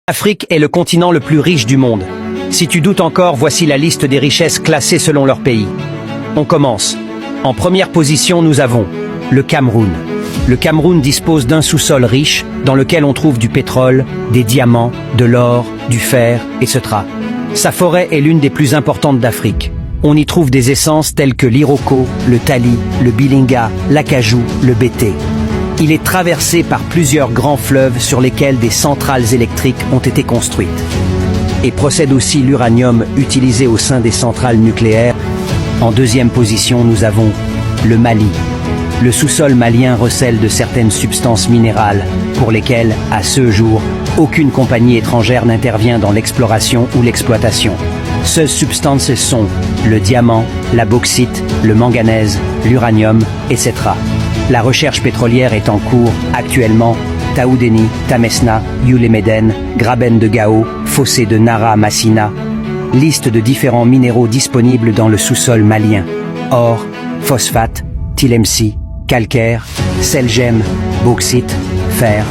L'Afrique est le continent le plus riche du monde. Si tu doutes encore, voici la liste des richesses classées selon leur pays. On commence. En première position, nous avons le Cameroun. Le Cameroun dispose d'un sous-sol riche dans lequel on trouve du pétrole, des diamants, de l'or, du fer, etc. Sa forêt est l'une des plus importantes d'Afrique. On y trouve des essences telles que l'iroko, le tali, le bilinga, l'acajou, le bété. Il est traversé par plusieurs grands fleuves sur lesquels des centrales électriques ont été construites. Et procède aussi l'uranium utilisé au sein des centrales nucléaires. En deuxième position, nous avons le Mali. Le sous-sol malien recèle de certaines substances minérales pour lesquelles, à ce jour, aucune compagnie étrangère n'intervient dans l'exploration ou l'exploitation. Ces substances sont le diamant, la bauxite, le manganèse, l'uranium, etc. La recherche pétrolière est en cours actuellement. Taoudéni, Tamesna, Yulemeden, Graben de Gao, Fossé de Nara Massina. Liste de différents minéraux disponibles dans le sous-sol malien. Or, phosphate, tilemsi, calcaire, selgem, bauxite, fer,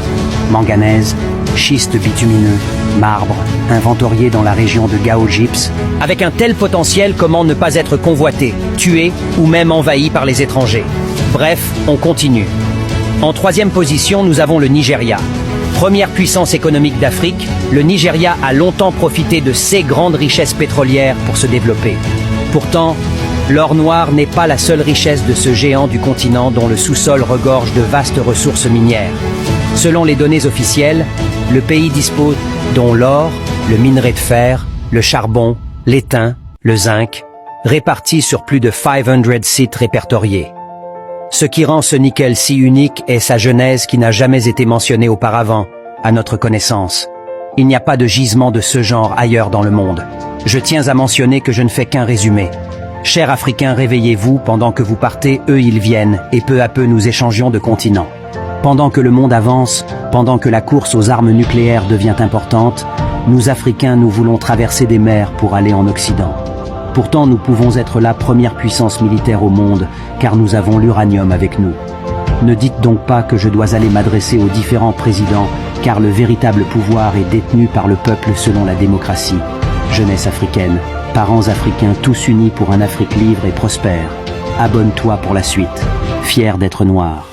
manganèse, schiste bitumineux, marbre, inventorié dans la région de Gao-Gypse. Avec un tel potentiel, comment ne pas être convoité, tué ou même envahi par les étrangers? Bref, on continue. En troisième position, nous avons le Nigeria. Première puissance économique d'Afrique, le Nigeria a longtemps profité de ces grandes richesses pétrolières pour se développer. Pourtant, l'or noir n'est pas la seule richesse de ce géant du continent dont le sous-sol regorge de vastes ressources minières. Selon les données officielles, le pays dispose dont l'or, le minerai de fer, le charbon, l'étain, le zinc, répartis sur plus de 500 sites répertoriés. Ce qui rend ce nickel si unique est sa genèse qui n'a jamais été mentionnée auparavant, à notre connaissance. Il n'y a pas de gisement de ce genre ailleurs dans le monde. Je tiens à mentionner que je ne fais qu'un résumé. Chers Africains, réveillez-vous, pendant que vous partez, eux ils viennent, et peu à peu nous échangeons de continent. Pendant que le monde avance, pendant que la course aux armes nucléaires devient importante, nous Africains nous voulons traverser des mers pour aller en Occident. Pourtant nous pouvons être la première puissance militaire au monde, car nous avons l'uranium avec nous. Ne dites donc pas que je dois aller m'adresser aux différents présidents, car le véritable pouvoir est détenu par le peuple selon la démocratie. Jeunesse africaine, parents africains tous unis pour un Afrique libre et prospère. Abonne-toi pour la suite. Fier d'être noir.